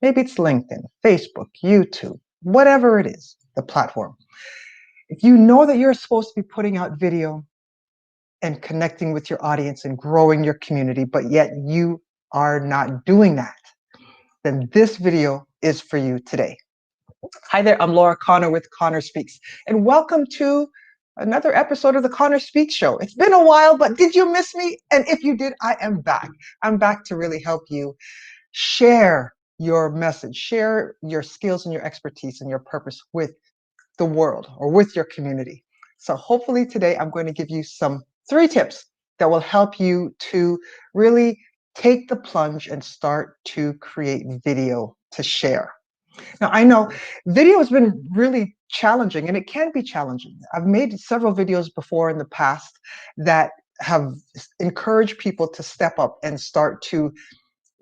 Maybe it's LinkedIn, Facebook, YouTube, whatever it is, the platform. If you know that you're supposed to be putting out video and connecting with your audience and growing your community, but yet you are not doing that, then this video is for you today. Hi there, I'm Laura Connor with Connor Speaks, and welcome to another episode of the Connor Speaks Show. It's been a while, but did you miss me? And if you did, I am back. I'm back to really help you share your message, share your skills and your expertise and your purpose with the world or with your community. So hopefully today I'm going to give you some 3 tips that will help you to really take the plunge and start to create video to share. Now, I know video has been really challenging, and it can be challenging. I've made several videos before in the past that have encouraged people to step up and start to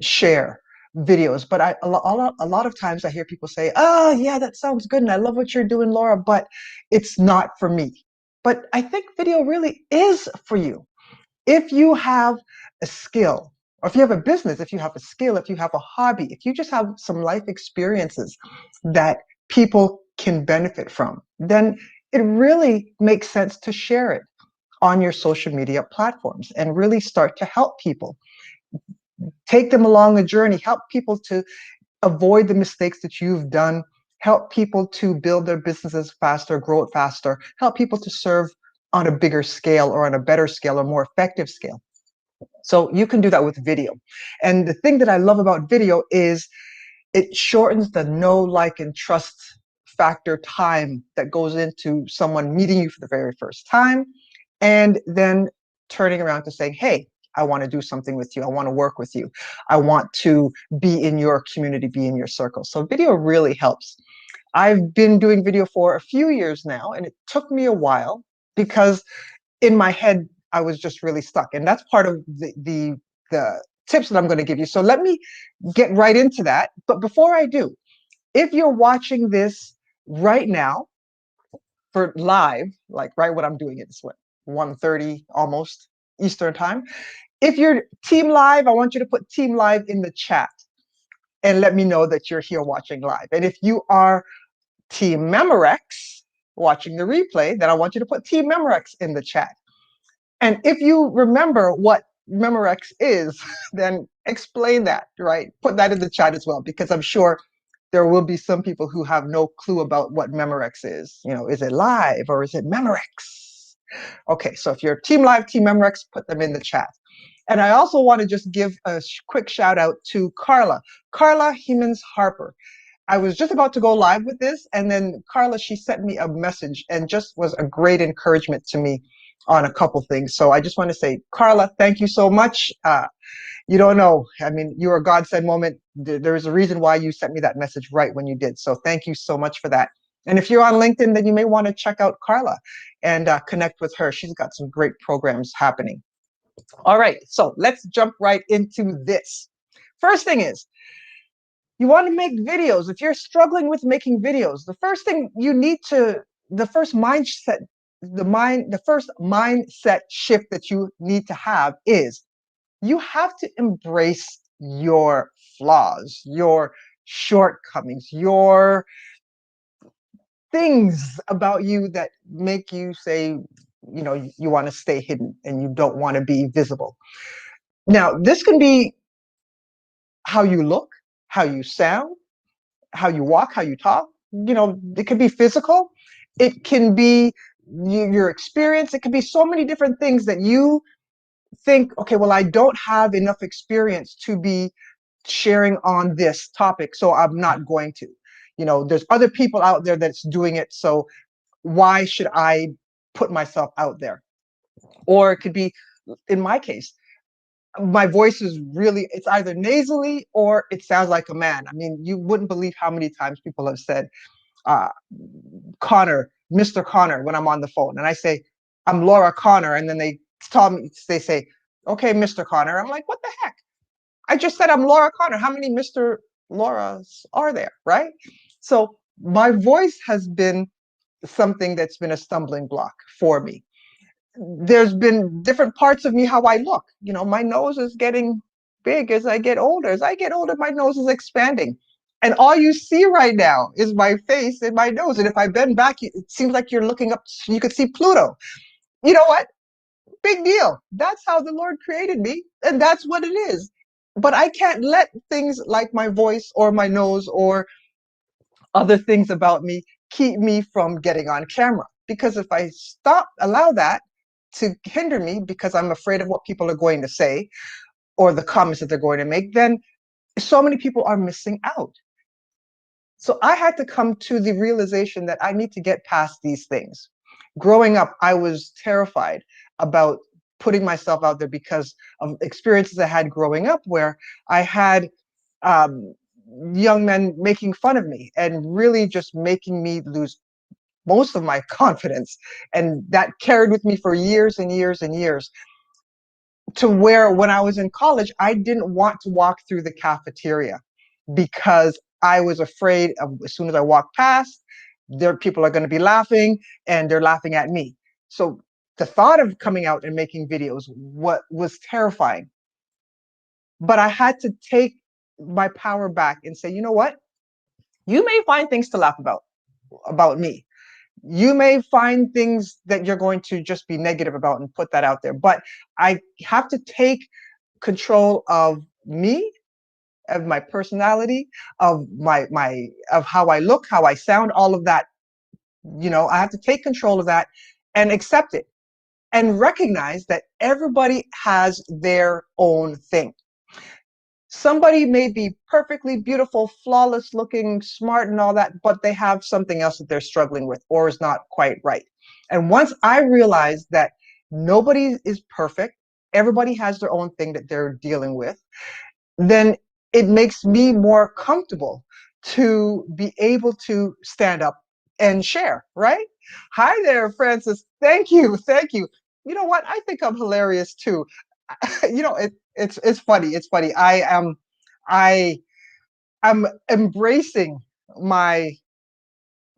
share videos. But a lot of times I hear people say, oh, yeah, that sounds good, and I love what you're doing, Laura, but it's not for me. But I think video really is for you. If you have a skill, or if you have a business, if you have a skill, if you have a hobby, if you just have some life experiences that people can benefit from, then it really makes sense to share it on your social media platforms and really start to help people. Take them along a journey, help people to avoid the mistakes that you've done, help people to build their businesses faster, grow it faster, help people to serve on a bigger scale or on a better scale or more effective scale. So you can do that with video. And the thing that I love about video is it shortens the know, like, and trust factor time that goes into someone meeting you for the very first time and then turning around to saying, hey, I want to do something with you. I want to work with you. I want to be in your community, be in your circle. So video really helps. I've been doing video for a few years now, and it took me a while because in my head, I was just really stuck. And that's part of the tips that I'm going to give you. So let me get right into that. But before I do, if you're watching this right now for live, like right what I'm doing, it's what, 1:30 almost Eastern time. If you're team live, I want you to put team live in the chat and let me know that you're here watching live. And if you are team Memorex watching the replay, then I want you to put team Memorex in the chat. And if you remember what Memorex is, then explain that, right? Put that in the chat as well, because I'm sure there will be some people who have no clue about what Memorex is. You know, is it live or is it Memorex? Okay, so if you're team live, team Memorex, put them in the chat. And I also want to just give a quick shout out to Carla Hemans Harper. I was just about to go live with this, and then Carla, she sent me a message and just was a great encouragement to me on a couple things. So I just want to say, Carla, thank you so much. You don't know. I mean, you're a godsend moment. There's a reason why you sent me that message right when you did. So thank you so much for that. And if you're on LinkedIn, then you may want to check out Carla and connect with her. She's got some great programs happening. All right, so let's jump right into this. First thing is, you want to make videos. If you're struggling with making videos, the first thing you need to, the first mindset, the first mindset shift that you need to have is you have to embrace your flaws, your shortcomings, your things about you that make you say, you know, you want to stay hidden and you don't want to be visible. Now, this can be how you look, how you sound, how you walk, how you talk. You know, it could be physical. It can be your experience. It could be so many different things that you think, okay, well, I don't have enough experience to be sharing on this topic, so I'm not going to. You know, there's other people out there that's doing it, so why should I put myself out there? Or it could be, in my case, my voice is really, it's either nasally or it sounds like a man. I mean, you wouldn't believe how many times people have said, uh, Connor, Mr. Connor, when I'm on the phone. And I say, I'm Laura Connor. And then they tell me, they say, okay, Mr. Connor. I'm like, what the heck? I just said I'm Laura Connor. How many Mr. Lauras are there, right? So my voice has been something that's been a stumbling block for me. There's been different parts of me how I look. You know, my nose is getting big as I get older. As I get older, my nose is expanding. And all you see right now is my face and my nose. And if I bend back, it seems like you're looking up, you could see Pluto. You know what? Big deal. That's how the Lord created me, and that's what it is. But I can't let things like my voice or my nose or other things about me keep me from getting on camera. Because if I allow that to hinder me because I'm afraid of what people are going to say or the comments that they're going to make, then so many people are missing out. So I had to come to the realization that I need to get past these things. Growing up, I was terrified about putting myself out there because of experiences I had growing up where I had um, young men making fun of me and really just making me lose most of my confidence. And that carried with me for years and years and years, to where when I was in college, I didn't want to walk through the cafeteria because I was afraid of, as soon as I walk past, there people are going to be laughing and they're laughing at me. So the thought of coming out and making videos, what was terrifying. But I had to take my power back and say, you know what? You may find things to laugh about me. You may find things that you're going to just be negative about and put that out there. But I have to take control of me, of my personality, of of how I look, how I sound, all of that. I have to take control of that and accept it and recognize that everybody has their own thing. Somebody may be perfectly beautiful, flawless looking, smart and all that, but they have something else that they're struggling with or is not quite right. And once I realized that nobody is perfect, everybody has their own thing that they're dealing with, then it makes me more comfortable to be able to stand up and share, right? Hi there, Francis. Thank you. Thank you. You know what? I think I'm hilarious too. It's funny. It's funny. I am embracing my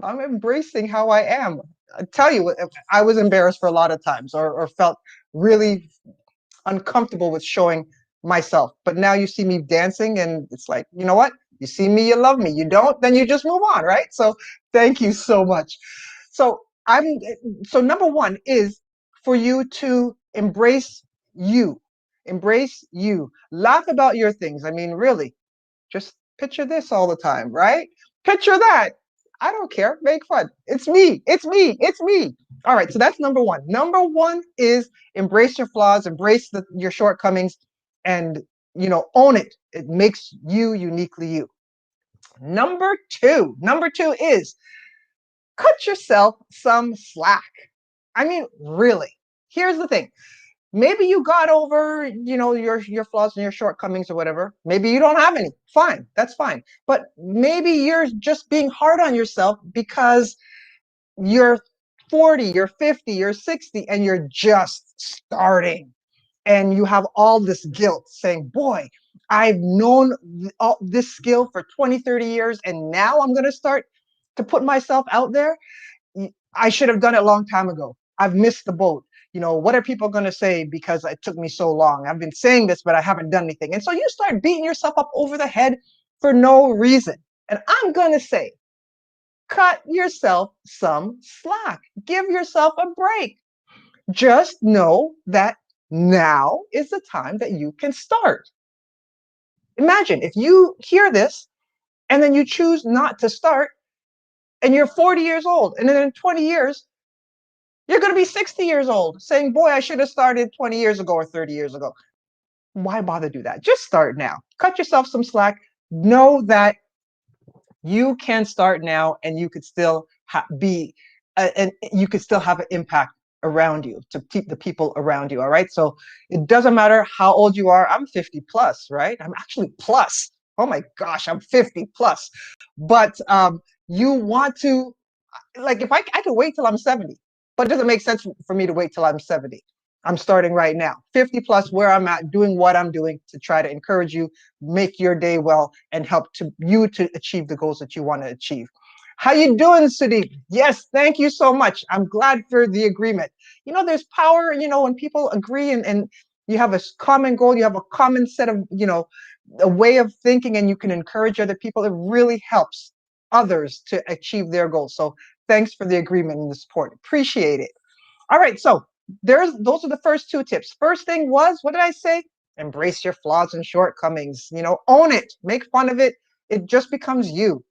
I'm embracing how I am. I tell you, I was embarrassed for a lot of times or felt really uncomfortable with showing myself. But now you see me dancing and it's like, you know what? You see me, you love me. You don't, then you just move on, right? So thank you so much. So I'm so number one is for you to embrace you. Embrace you. Laugh about your things. I mean, really, just picture this all the time, right? Picture that. I don't care. Make fun. It's me. It's me. It's me. All right. So that's number one. Number one is embrace your flaws, embrace your shortcomings, and own it. It makes you uniquely you. Number two is cut yourself some slack. I mean, really. Here's the thing. Maybe you got over, your flaws and your shortcomings or whatever. Maybe you don't have any. Fine, that's fine. But maybe you're just being hard on yourself because you're 40, you're 50, you're 60, and you're just starting. And you have all this guilt saying, boy, I've known this skill for 20, 30 years, and now I'm going to start to put myself out there. I should have done it a long time ago. I've missed the boat. What are people going to say because it took me so long? I've been saying this, but I haven't done anything. And so you start beating yourself up over the head for no reason. And I'm going to say, cut yourself some slack. Give yourself a break. Just know that now is the time that you can start. Imagine if you hear this and then you choose not to start and you're 40 years old and then in 20 years, you're going to be 60 years old saying, boy, I should have started 20 years ago or 30 years ago. Why bother do that? Just start now. Cut yourself some slack. Know that you can start now and you could still and you could still have an impact around you to keep the people around you. All right. So it doesn't matter how old you are. I'm 50 plus, right? I'm actually plus. Oh my gosh, I'm 50 plus. But you want to, like, if I could wait till I'm 70, but it doesn't make sense for me to wait till I'm 70. I'm starting right now, 50 plus, where I'm at, doing what I'm doing to try to encourage you, make your day well, and help you to achieve the goals that you want to achieve. How you doing, Sudeep? Yes, thank you so much. I'm glad for the agreement. There's power, when people agree and You have a common goal, you have a common set of, a way of thinking, and you can encourage other people. It really helps others to achieve their goals. So thanks for the agreement and the support. Appreciate it. All right, so those are the first two tips. First thing was, what did I say? Embrace your flaws and shortcomings. Own it, make fun of it. It just becomes you.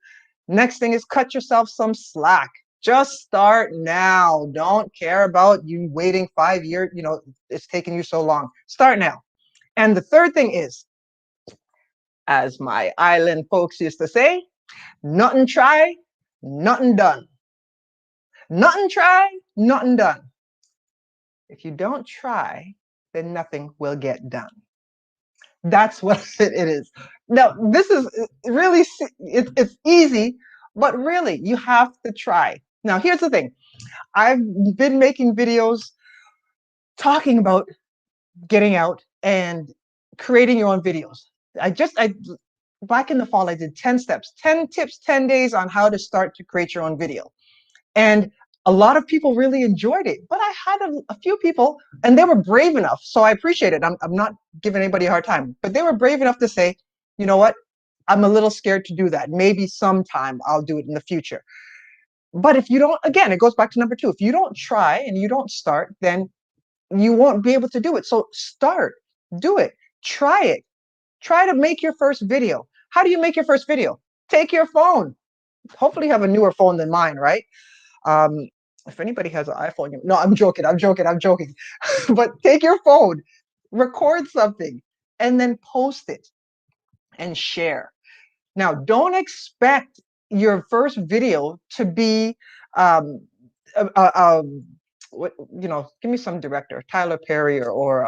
Next thing is cut yourself some slack. Just start now. Don't care about you waiting 5 years. It's taking you so long. Start now. And the third thing is, as my island folks used to say, nothing try, nothing done. Nothing try, nothing done. If you don't try, then nothing will get done. That's what it is. Now, this is really, it's easy, but really, you have to try. Now, here's the thing. I've been making videos talking about getting out and creating your own videos. Back in the fall, I did 10 steps, 10 tips, 10 days on how to start to create your own video. And a lot of people really enjoyed it, but I had a few people, and they were brave enough. So I appreciate it. I'm not giving anybody a hard time, but they were brave enough to say, you know what? I'm a little scared to do that. Maybe sometime I'll do it in the future. But if you don't, again, it goes back to number 2. If you don't try and you don't start, then you won't be able to do it. So start, do it, try it. Try to make your first video. How do you make your first video? Take your phone. Hopefully you have a newer phone than mine, right? If anybody has an iPhone, no, I'm joking. But take your phone, record something, and then post it and share. Now, don't expect your first video to be, give me some director, Tyler Perry or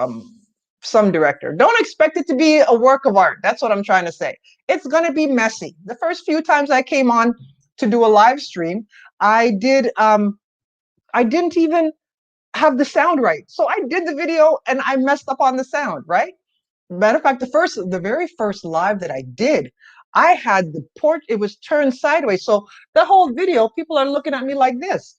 some director. Don't expect it to be a work of art. That's what I'm trying to say. It's going to be messy. The first few times I came on to do a live stream, I didn't even have the sound right. So I did the video and I messed up on the sound, right? Matter of fact, the very first live that I did, I had the port, it was turned sideways. So the whole video, people are looking at me like this.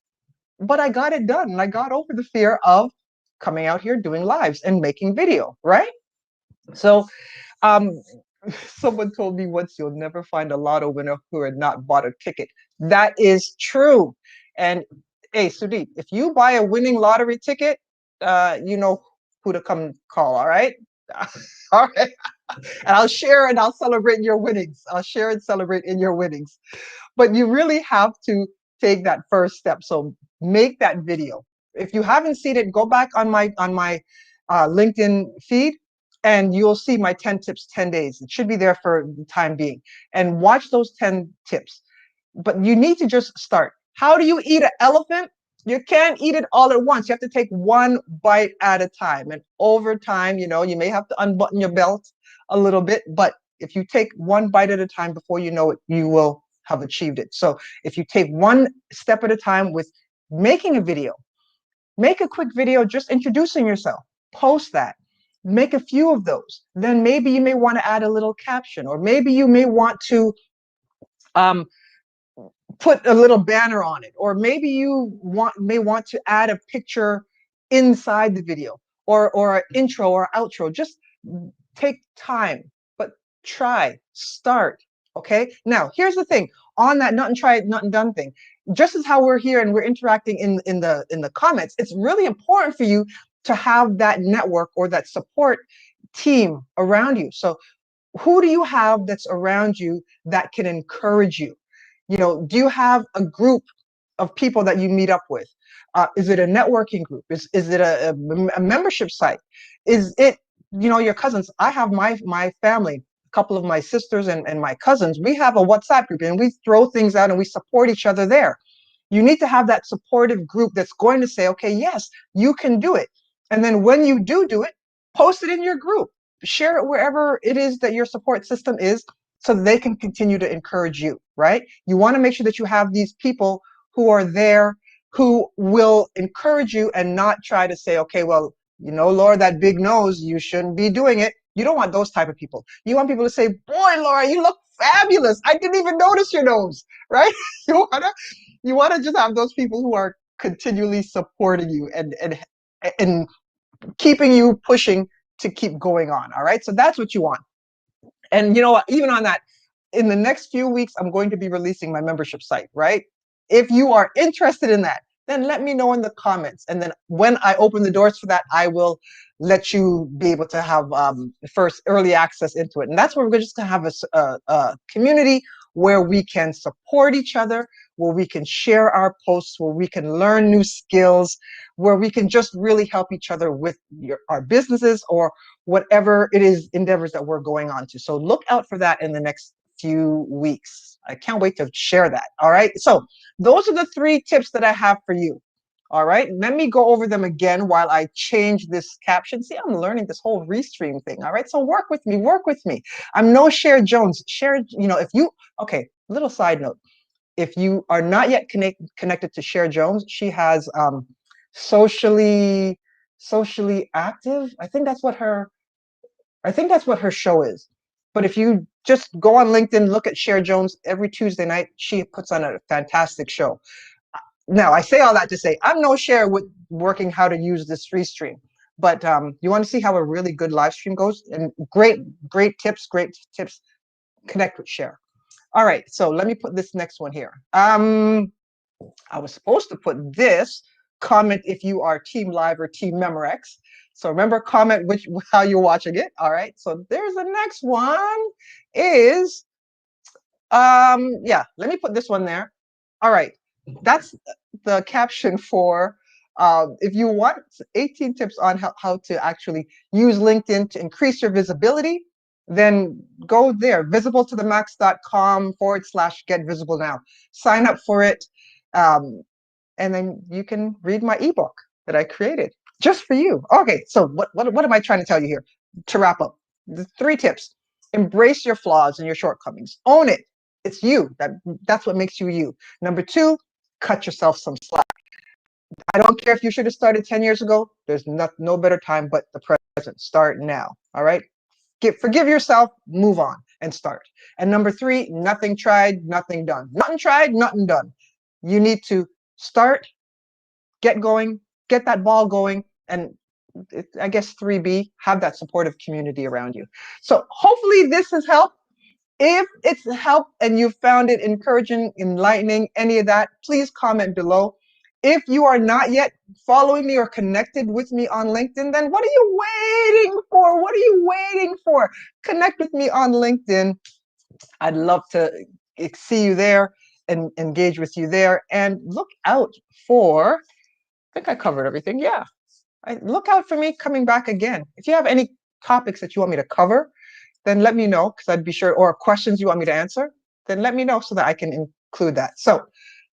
But I got it done, and I got over the fear of coming out here doing lives and making video, right? So someone told me once, you'll never find a lotto winner who had not bought a ticket. That is true. And hey, Sudeep, if you buy a winning lottery ticket, you know who to come call, all right? All right. And I'll share and I'll celebrate your winnings. I'll share and celebrate in your winnings. But you really have to take that first step. So make that video. If you haven't seen it, go back on my LinkedIn feed, and you'll see my 10 tips, 10 days. It should be there for the time being. And watch those 10 tips. But you need to just start. How do you eat an elephant? You can't eat it all at once. You have to take one bite at a time. And over time, you may have to unbutton your belt a little bit. But if you take one bite at a time, before you know it, you will have achieved it. So if you take one step at a time with making a video, make a quick video just introducing yourself, post that, make a few of those. Then maybe you may want to add a little caption, or maybe you may want to put a little banner on it, or maybe you may want to add a picture inside the video, or an intro or outro. Just take time, but try, start. Okay. Now, here's the thing on that nothing tried, nothing done thing. Just as how we're here and we're interacting in the comments, it's really important for you to have that network or that support team around you. So who do you have that's around you that can encourage you? Do you have a group of people that you meet up with? Is it a networking group? Is it a membership site? Is it, your cousins? I have my family, a couple of my sisters and my cousins. We have a WhatsApp group, and we throw things out and we support each other there. You need to have that supportive group that's going to say, okay, yes, you can do it. And then when you do it, post it in your group. Share it wherever it is that your support system is, so that they can continue to encourage you, right? You want to make sure that you have these people who are there, who will encourage you and not try to say, okay, well, Laura, that big nose, you shouldn't be doing it. You don't want those type of people. You want people to say, boy, Laura, you look fabulous. I didn't even notice your nose, right? You want to just have those people who are continually supporting you and keeping you pushing to keep going on. All right. So that's what you want. And you know what, even on that, in the next few weeks, I'm going to be releasing my membership site, right? If you are interested in that, then let me know in the comments. And then when I open the doors for that, I will let you be able to have first early access into it. And that's where we're just going to have a community where we can support each other, where we can share our posts, where we can learn new skills, where we can just really help each other with our businesses or whatever it is endeavors that we're going on to. So look out for that in the next few weeks. I can't wait to share that. All right. So those are the 3 tips that I have for you. All right. Let me go over them again while I change this caption. See, I'm learning this whole restream thing. All right. So work with me. Work with me. I'm no Cher Jones. Cher, if you, okay, little side note. If you are not yet connected to Cher Jones, she has socially active. I think that's what her show is. But if you just go on LinkedIn, look at Cher Jones every Tuesday night, she puts on a fantastic show. Now, I say all that to say, I'm no Cher with working how to use this Restream. But you want to see how a really good live stream goes? And great tips, connect with Cher. All right, so let me put this next one here. I was supposed to put this, comment if you are Team Live or Team Memorex. So remember, comment how you're watching it. All right, so there's the next one is, yeah, let me put this one there. All right, that's the caption for, if you want 18 tips on how to actually use LinkedIn to increase your visibility, then go there, visibletothemax.com/get visible now. Sign up for it. And then you can read my ebook that I created just for you. Okay, so what am I trying to tell you here? To wrap up, the 3 tips. Embrace your flaws and your shortcomings. Own it. It's you. That's what makes you you. Number 2, cut yourself some slack. I don't care if you should have started 10 years ago. There's no better time but the present. Start now. All right? Forgive yourself, move on, and start. And number 3, nothing tried, nothing done. Nothing tried, nothing done. You need to start, get going, get that ball going, and I guess 3B, have that supportive community around you. So hopefully this has helped. If it's helped and you found it encouraging, enlightening, any of that, please comment below. If you are not yet following me or connected with me on LinkedIn, then what are you waiting for? What are you waiting for? Connect with me on LinkedIn. I'd love to see you there and engage with you there. And look out for, I think I covered everything. Yeah. Look out for me coming back again. If you have any topics that you want me to cover, then let me know, because I'd be sure, or questions you want me to answer, then let me know so that I can include that. So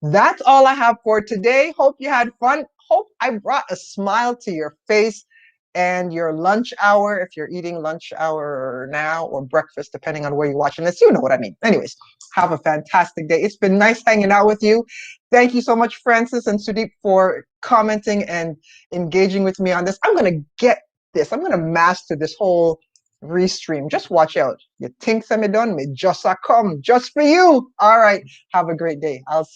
that's all I have for today. Hope you had fun. Hope I brought a smile to your face and your lunch hour, if you're eating lunch hour now, or breakfast, depending on where you're watching this. You know what I mean. Anyways, have a fantastic day. It's been nice hanging out with you. Thank you so much, Francis and Sudeep, for commenting and engaging with me on this. I'm going to get this. I'm going to master this whole Restream. Just watch out. You think me done, me just a come just for you. All right. Have a great day. I'll